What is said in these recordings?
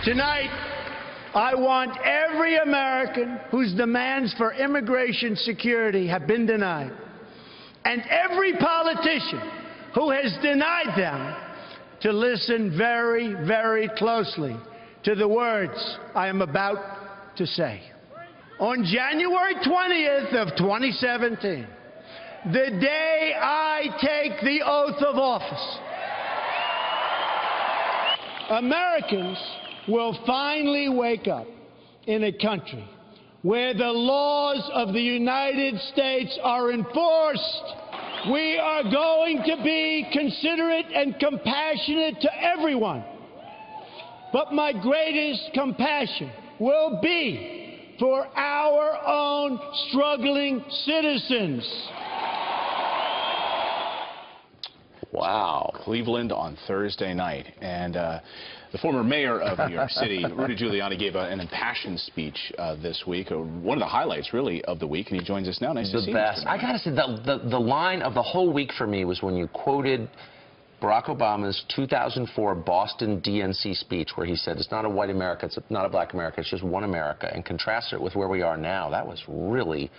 Tonight, I want every American whose demands for immigration security have been denied, and every politician who has denied them, to listen very, very closely to the words I am about to say. On January 20th of 2017, the day I take the oath of office, Americans will finally wake up in a country where the laws of the United States are enforced. We are going to be considerate and compassionate to everyone. But my greatest compassion will be for our own struggling citizens. Wow. Cleveland on Thursday night. And the former mayor of New York City, Rudy Giuliani, gave an impassioned speech this week. One of the highlights, really, of the week. And he joins us now. Nice to see you. The best. I got to say, the line of the whole week for me was when you quoted Barack Obama's 2004 Boston DNC speech, where he said, it's not a white America, it's not a black America, it's just one America, and contrasted it with where we are now. That was really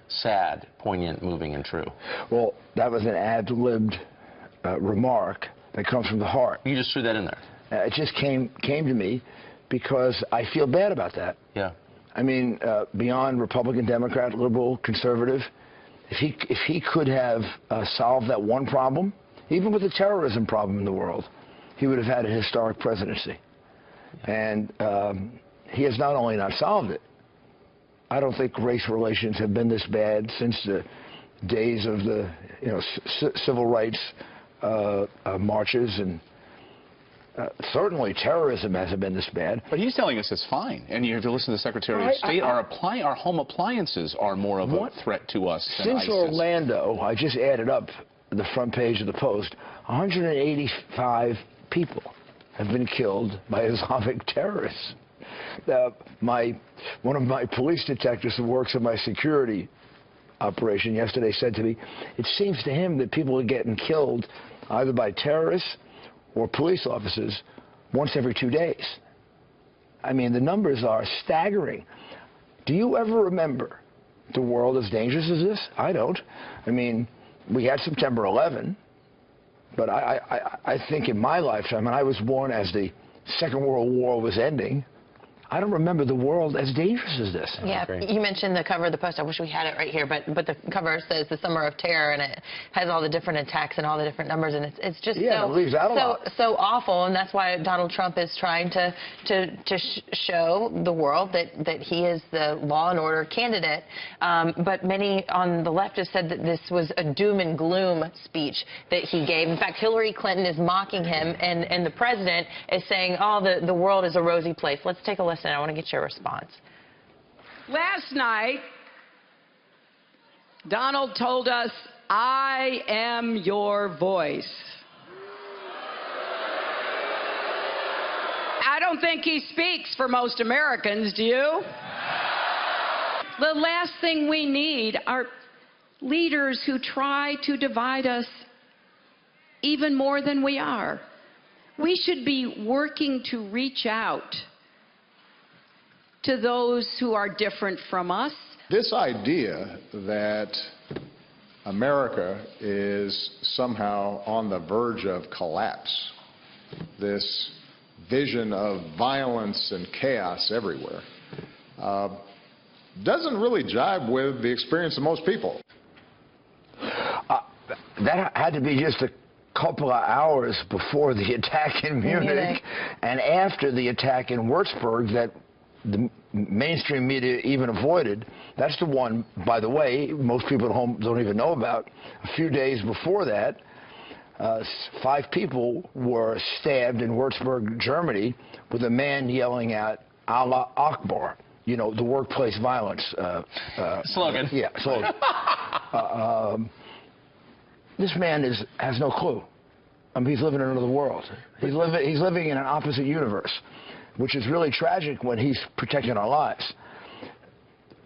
sad, poignant, moving, and true. Well, that was an ad-libbed remark that comes from the heart. You just threw that in there. It just came to me because I feel bad about that. Yeah. I mean, beyond Republican, Democrat, liberal, conservative, if he could have solved that one problem, even with the terrorism problem in the world, he would have had a historic presidency. And he has not only not solved it, I don't think race relations have been this bad since the days of the civil rights marches, and certainly terrorism hasn't been this bad. But he's telling us it's fine. And you have to listen to the Secretary of State. Our home appliances are more of a threat to us than Since ISIS. Orlando, I just added up the front page of the Post, 185 people have been killed by Islamic terrorists. One of my police detectives who works in my security operation yesterday said to me, it seems to him that people are getting killed either by terrorists or police officers once every 2 days. I mean, the numbers are staggering. Do you ever remember the world as dangerous as this? I don't. I mean, we had September 11, but I think in my lifetime, and I was born as the Second World War was ending, I don't remember the world as dangerous as this. Yeah, you mentioned the cover of the Post. I wish we had it right here, but the cover says the Summer of Terror, and it has all the different attacks and all the different numbers, and it's just so awful, and that's why Donald Trump is trying to show the world that he is the law and order candidate. But many on the left have said that this was a doom and gloom speech that he gave. In fact, Hillary Clinton is mocking him, and the president is saying, oh, the world is a rosy place. Let's take a listen. I want to get your response. Last night, Donald told us, I am your voice. I don't think he speaks for most Americans, do you? The last thing we need are leaders who try to divide us even more than we are. We should be working to reach out to those who are different from us. This idea that America is somehow on the verge of collapse, this vision of violence and chaos everywhere, doesn't really jibe with the experience of most people. That had to be just a couple of hours before the attack in Munich and after the attack in Würzburg that the mainstream media even avoided. That's the one, by the way, most people at home don't even know about. A few days before that, 5 people were stabbed in Würzburg, Germany, with a man yelling out, Allah Akbar, you know, the workplace violence. Slogan. Yeah, slogan. This man has no clue. I mean, he's living in another world. He's living in an opposite universe, which is really tragic when he's protecting our lives.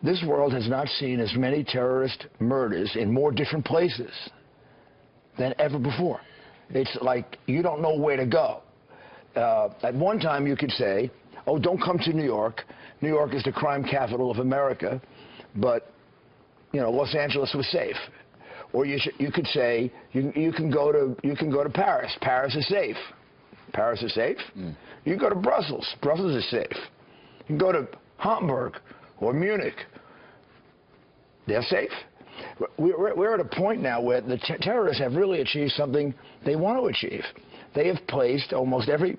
This world has not seen as many terrorist murders in more different places than ever before. It's like you don't know where to go. At one time you could say, oh, don't come to New York. New York is the crime capital of America, but, you know, Los Angeles was safe. Or you could say you can go to Paris. Paris is safe. Paris is safe. You can go to Brussels. Brussels is safe. You can go to Hamburg or Munich. They're safe. We're at a point now where the terrorists have really achieved something they want to achieve. They have placed almost every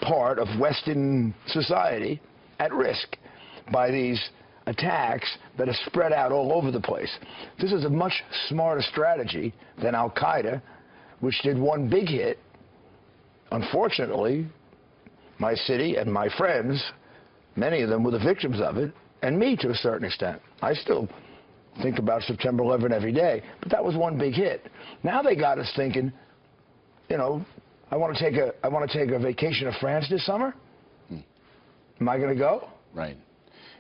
part of Western society at risk by these attacks that are spread out all over the place. This is a much smarter strategy than Al-Qaeda, which did one big hit. Unfortunately, my city and my friends, many of them were the victims of it, and me to a certain extent. I still think about September 11 every day, but that was one big hit. Now they got us thinking, you know, I want to take a vacation to France this summer. Am I going to go? Right.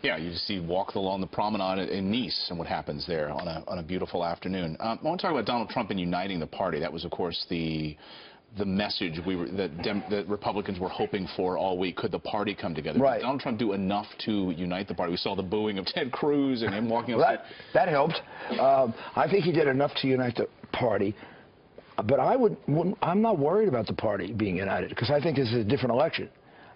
Yeah, you just see walk along the promenade in Nice and what happens there on a beautiful afternoon. I want to talk about Donald Trump and uniting the party. That was, of course, the message that Republicans were hoping for all week. Could the party come together? Right. Did Donald Trump do enough to unite the party? We saw the booing of Ted Cruz and him walking up. That helped. I think he did enough to unite the party. But I'm not worried about the party being united, because I think this is a different election.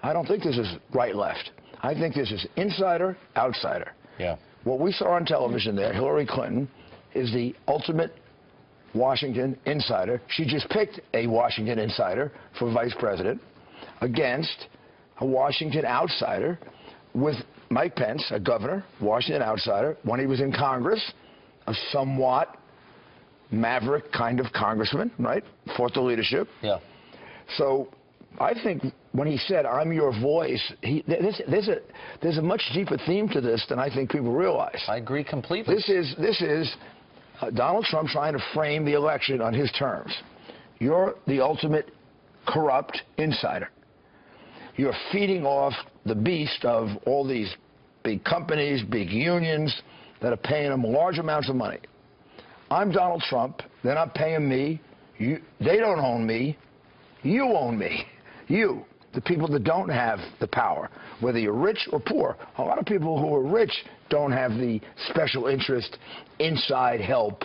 I don't think this is right-left. I think this is insider-outsider. Yeah. What we saw on television there, Hillary Clinton, is the ultimate Washington insider. She just picked a Washington insider for vice president against a Washington outsider with Mike Pence, a governor, Washington outsider, when he was in Congress, a somewhat maverick kind of congressman, right? Fought the leadership. Yeah. So I think when he said, "I'm your voice," there's a much deeper theme to this than I think people realize. I agree completely. This is Donald Trump trying to frame the election on his terms. You're the ultimate corrupt insider. You're feeding off the beast of all these big companies, big unions that are paying them large amounts of money. I'm Donald Trump. They're not paying me. They don't own me. You own me. You, the people that don't have the power, whether you're rich or poor. A lot of people who are rich don't have the special interest, inside help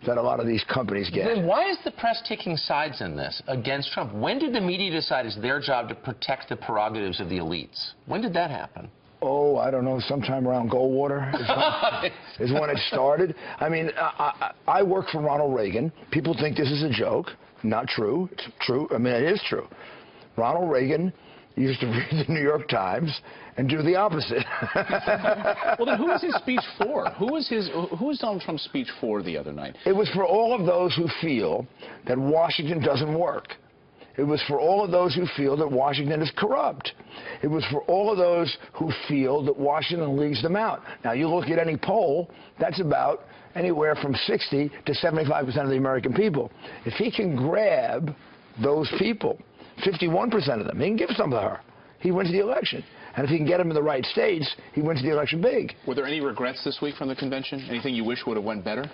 that a lot of these companies get. Then why is the press taking sides in this against Trump? When did the media decide it's their job to protect the prerogatives of the elites? When did that happen? Oh, I don't know, sometime around Goldwater is when it started. I mean, I work for Ronald Reagan. People think this is a joke. Not true. It's true. I mean, it is true. Ronald Reagan used to read the New York Times and do the opposite. Well, then who was his speech for? Who was Donald Trump's speech for the other night? It was for all of those who feel that Washington doesn't work. It was for all of those who feel that Washington is corrupt. It was for all of those who feel that Washington leaves them out. Now, you look at any poll, that's about anywhere from 60 to 75% of the American people. If he can grab those people, 51% of them, he can give some to her. He wins the election. And if he can get them in the right states, he wins the election big. Were there any regrets this week from the convention? Anything you wish would have went better?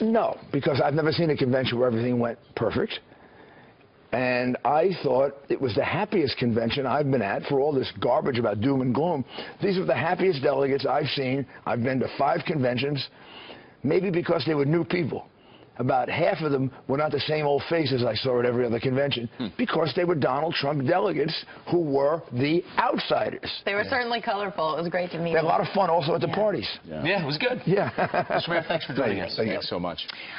No, because I've never seen a convention where everything went perfect. And I thought it was the happiest convention I've been at for all this garbage about doom and gloom. These were the happiest delegates I've seen. I've been to 5 conventions, maybe because they were new people. About half of them were not the same old faces I saw at every other convention, because they were Donald Trump delegates who were the outsiders. They were certainly colorful. It was great to meet They had a lot of fun also at the parties. Yeah, it was good. Yeah. Mr. Mayor, thanks for joining us. Thanks so much.